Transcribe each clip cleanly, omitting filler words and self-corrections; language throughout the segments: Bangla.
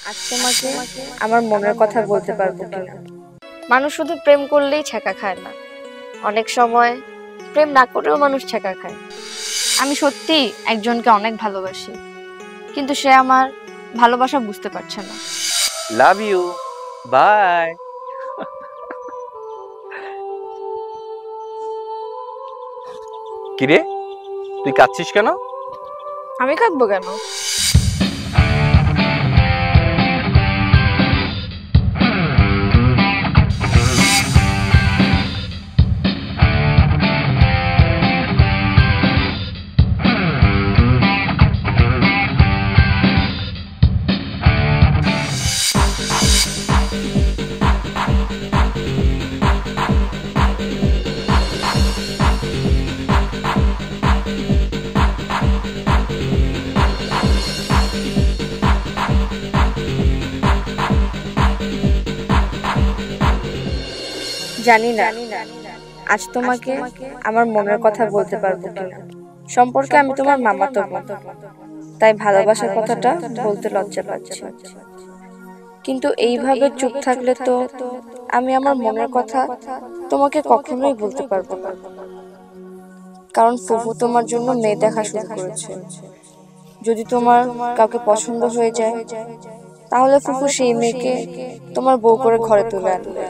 আজ তোমাকে আমার মনের কথা বলতে পারবো কিনা। মানুষ শুধু প্রেম করলেই ছ্যাঁকা খায় না, অনেক সময় প্রেম না করেও মানুষ ছ্যাঁকা খায়। আমি সত্যি একজনকে অনেক ভালোবাসি, কিন্তু সে আমার ভালোবাসা বুঝতে পারছে না। Love you, bye. কিরে, তুই কাঁদছিস কেন? আমি কাঁদবো কেন? জানি না আজ তোমাকে আমার মনের কথা বলতে পারবো কিনা। সম্পর্কে আমি তোমার মামাতো বোন, তাই ভালোবাসার কথাটা বলতে লজ্জা পাচ্ছি। কিন্তু এইভাবে চুপ থাকলে তো আমি আমার মনের কথা তোমাকে কখনোই বলতে পারবো না। কারণ ফুফু তোমার জন্য মেয়ে দেখা শুরু করেছে। যদি তোমার কাউকে পছন্দ হয়ে যায়, তাহলে ফুফু সেই মেয়েকে তোমার বউ করে ঘরে তুলে আনবে।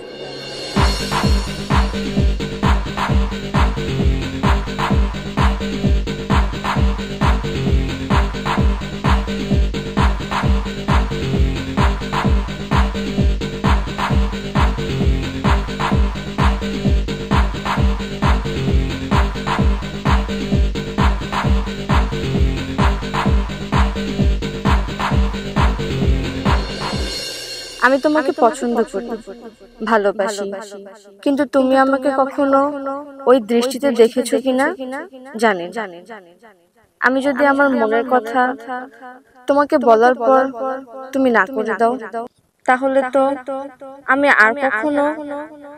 আমি তোমাকে পছন্দ করি, ভালোবাসি, কিন্তু তুমি আমাকে কখনো ওই দৃষ্টিতে দেখেছো কিনা জানি না। আমি যদি আমার মনের কথা তোমাকে বলার পর তুমি না করে দাও, তাহলে তো আমি আর কখনো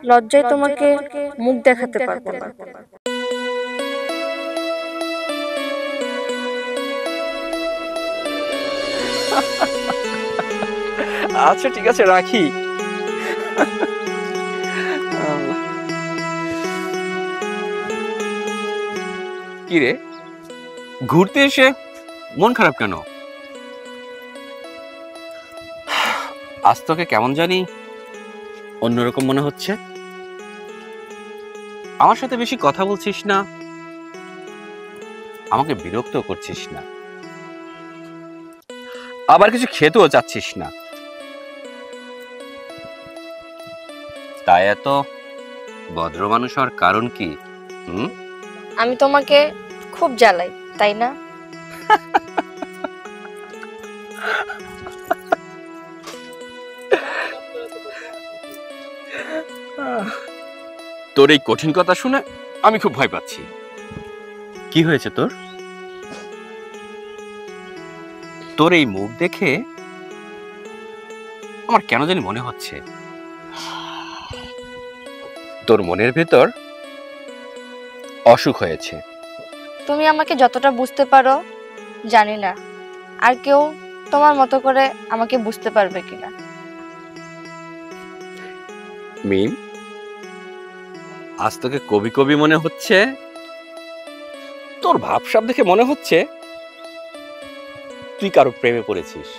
লজ্জায় তোমাকে মুখ দেখাতে পারবো না। আচ্ছা ঠিক আছে, রাখি। কি রে, ঘুরতে এসে মন খারাপ কেন? আজ তোকে কেমন জানি অন্যরকম মনে হচ্ছে। আমার সাথে বেশি কথা বলছিস না, আমাকে বিরক্ত করছিস না, আবার কিছু খেতেও চাচ্ছিস না। তাই এত ভদ্র মানুষ হওয়ার কারণ কি? আমি তোমাকে খুব জ্বালাই, তাই না? তোর এই কঠিন কথা শুনে আমি খুব ভয় পাচ্ছি। কি হয়েছে তোর? তোর এই মুখ দেখে আমার কেন জানি মনে হচ্ছে তোর মনের ভেতর অসুখ হয়েছে। তুমি আমাকে যতটা বুঝতে পারো জানি না আর কেউ তোমার মতো করে আমাকে বুঝতে পারবে কিনা। মিম, আজ তোকে কবি কবি মনে হচ্ছে। তোর ভাবসাব দেখে মনে হচ্ছে তুই কারো প্রেমে পড়েছিস।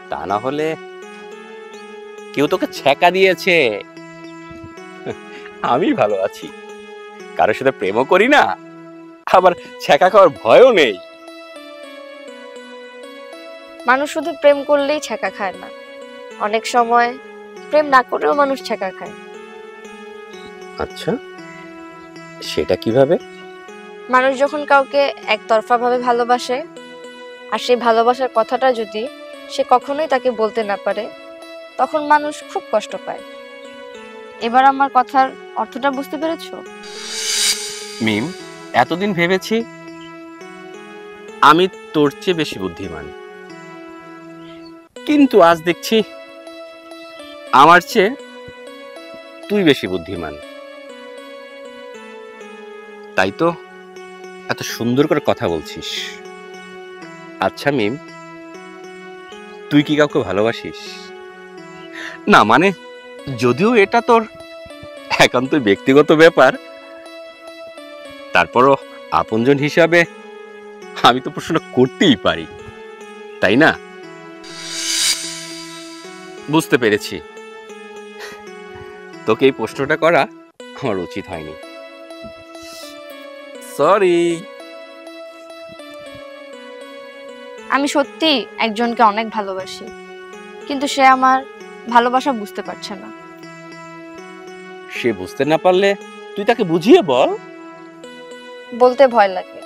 তা না হলে কেউ তোকে ছ্যাঁকা দিয়েছে। আমি ভালো আছি, কারোর সাথে প্রেমও করি না, আবার ছ্যাঁকা খাওয়ার ভয়ও নেই। মানুষ শুধু প্রেম করলেই ছ্যাঁকা খায় না, অনেক সময় প্রেম না করেও মানুষ ছ্যাঁকা খায়। আচ্ছা, সেটা কিভাবে? মানুষ যখন কাউকে একতরফা ভাবে ভালোবাসে, আর সেই ভালোবাসার কথাটা যদি সে কখনোই তাকে বলতে না পারে, তখন মানুষ খুব কষ্ট পায়। এবার আমার কথার অর্থটা বুঝতে পেরেছো? মিম, এতদিন ভেবেছি আমি তোর চেয়ে বেশি বুদ্ধিমান, কিন্তু আজ দেখছি আমার চেয়ে তুই বেশি বুদ্ধিমান। তাই তো এত সুন্দর করে কথা বলছিস। আচ্ছা মিম, তুই কি কাউকে ভালোবাসিস? না মানে, যদিও এটা তোর একান্ত ব্যক্তিগত ব্যাপার, তারপরও আপনজন হিসাবে আমি তো প্রশ্ন করতেই পারি, তাই না? বুঝতে পেরেছি, তোকে এই প্রশ্নটা করা আমার উচিত হয়নি। সরি। আমি সত্যি একজনকে অনেক ভালোবাসি, কিন্তু সে আমার ভালোবাসা বুঝতে পারছে না। সে বুঝতে না পারলে তুই তাকে বুঝিয়ে বল। বলতে ভয় লাগে।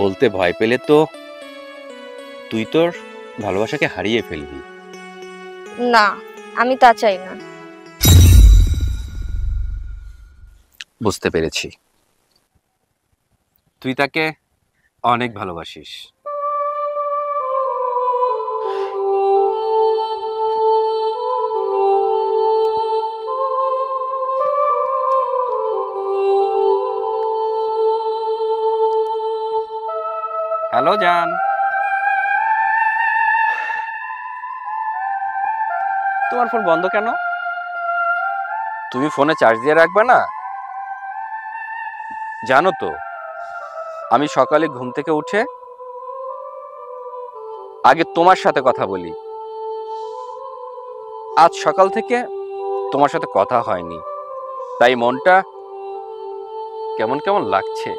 বলতে ভয় পেলে তো তুই তোর ভালোবাসাকে হারিয়ে ফেলবি। না, আমি তা চাই না। বুঝতে পেরেছি, তুই তাকে অনেক ভালোবাসিস। হ্যালো জান, তোমার ফোন বন্ধ কেন? তুমি ফোনে চার্জ দিয়ে রাখবে না? জানো তো, আমি সকালে ঘুম থেকে উঠে আগে তোমার সাথে কথা বলি। আজ সকাল থেকে তোমার সাথে কথা হয়নি, তাই মনটা কেমন কেমন লাগছে।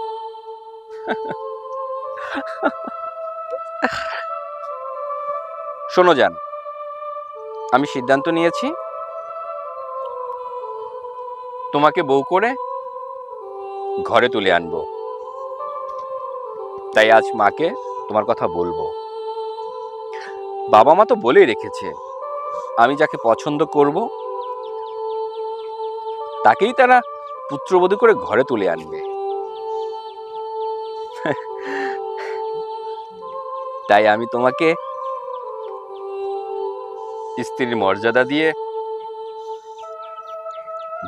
শোনো জান, আমি সিদ্ধান্ত নিয়েছি তোমাকে বউ করে ঘরে তুলে আনবো। তাই আজ মাকে তোমার কথা বলবো। বাবা মা তো বলেই রেখেছে, আমি যাকে পছন্দ করব তাকেই তারা পুত্রবধূ করে ঘরে তুলে আনবে। তাই আমি তোমাকে স্ত্রীর মর্যাদা দিয়ে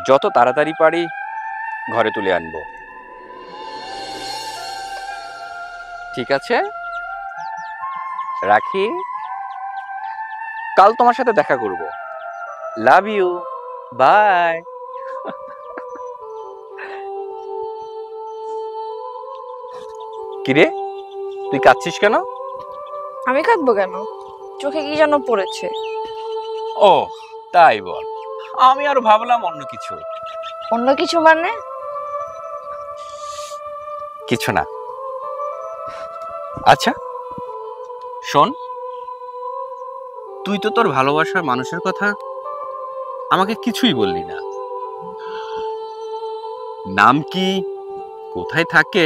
যত তাড়াতাড়ি পারি ঘরে তুলে আনবো। ঠিক আছে, রাখি। কাল তোমার সাথে দেখা করব। Love you, bye. কিরে, তুই কাঁদছিস কেন? আমি কাঁদবো কেন? চোখে কি যেন পড়েছে। ও তাই বল, আমি আর ভাবলাম অন্য কিছু। অন্য কিছু মানে? কিছু না। আচ্ছা শোন, তুই তো তোর ভালোবাসার মানুষের কথা আমাকে কিছুই বললি না। নাম কি, কোথায় থাকে,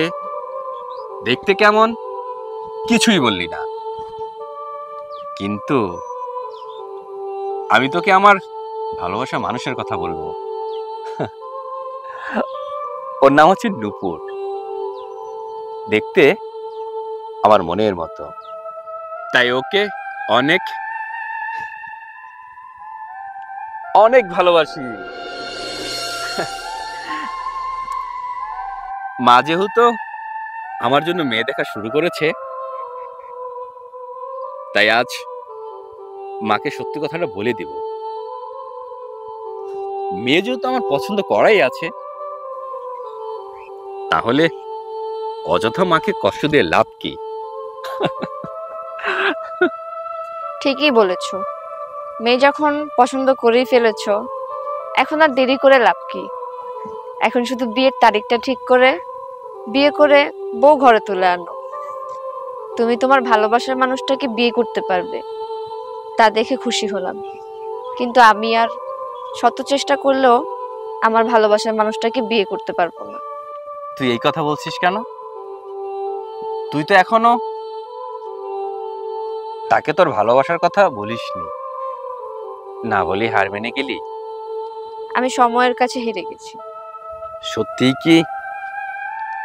দেখতে কেমন, কিছুই বললি না। কিন্তু আমি তোকে আমার ভালোবাসা মানুষের কথা বলবো। ওর নাম হচ্ছে নূপুর। দেখতে আমার মনের মতো, তাই ওকে অনেক অনেক ভালোবাসি। মা যেহেতু আমার জন্য মেয়ে দেখা শুরু করেছে, তাই আজ মাকে সত্যি কথাটা বলে দিব। মেয়ে যেহেতু আমার পছন্দ করাই আছে, তাহলে অযথা মাকে কষ্ট দিয়ে লাভ কি? ঠিকই বলেছো, মেয়ে যখন পছন্দ করেই ফেলেছো, এখন আর দেরি করে লাভ কি? এখন শুধু বিয়ের তারিখটা ঠিক করে বিয়ে করে বউ ঘরে তুলে আনো। তুমি তোমার ভালোবাসার মানুষটাকে বিয়ে করতে পারবে, তা দেখে খুশি হলাম। কিন্তু আমি আর শত চেষ্টা করলেও আমার ভালোবাসার মানুষটাকে বিয়ে করতে পারবো না। তুই এই কথা বলছিস কেন? তুই তো এখনো তাকে তোর ভালোবাসার কথা বলিসনি, না বলি হার মেনে গেলি। আমি সময়ের কাছে হেরে গেছি। সত্যিই কি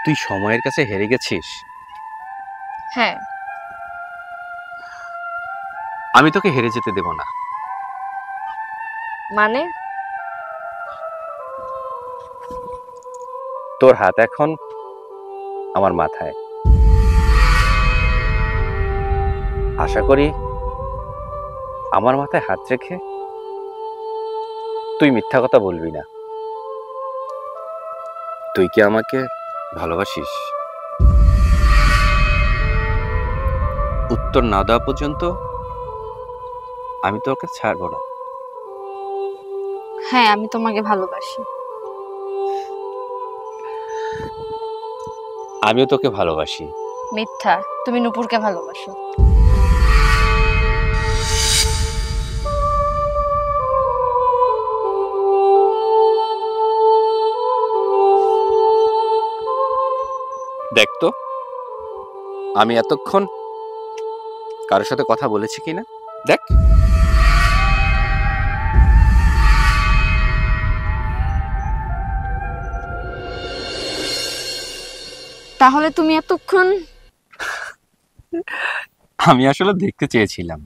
তুই সময়ের কাছে হেরে গেছিস? হ্যাঁ। আমি তোকে হেরে যেতে দেব না। মানে? তোর হাত এখন আমার মাথায়। আশা করি আমার মাথায় হাত রেখে তুই মিথ্যা কথা বলবি না। তুই কি আমাকে ভালোবাসিস? উত্তর না দেওয়া পর্যন্ত আমি তোকে ছাড়বো না। হ্যাঁ, আমি তোমাকে ভালোবাসি। আমিও তোকে ভালোবাসি। মিথ্যা, তুমি নুপুরকে ভালোবাসো। দেখ তো আমি এতক্ষণ কারোর সাথে কথা বলেছি কিনা, দেখ। তাহলে তুমি এতক্ষণ আমি আসলে দেখতে চেয়েছিলাম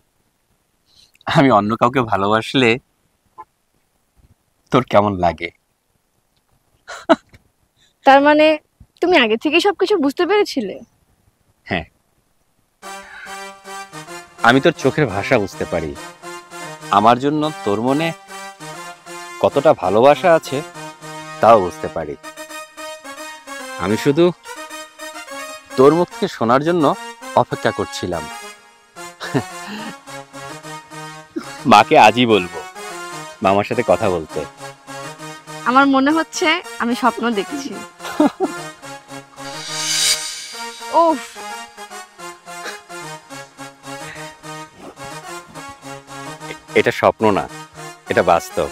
আমি অন্য কাউকে ভালোবাসলে তোর কেমন লাগে। তার মানে তুমি আগে থেকে সবকিছু বুঝতে পেরেছিলে? হ্যাঁ, আমি তোর চোখের ভাষা বুঝতে পারি। আমার জন্য তোর মনে কতটা ভালোবাসা আছে তাও বুঝতে পারি। আমি শুধু তোর মুখ থেকে শোনার জন্য অপেক্ষা করছিলাম। মাকে আজই বলবো মামার সাথে কথা বলতে। আমার মনে হচ্ছে আমি স্বপ্ন দেখছি। ওফ, এটা স্বপ্ন না, এটা বাস্তব।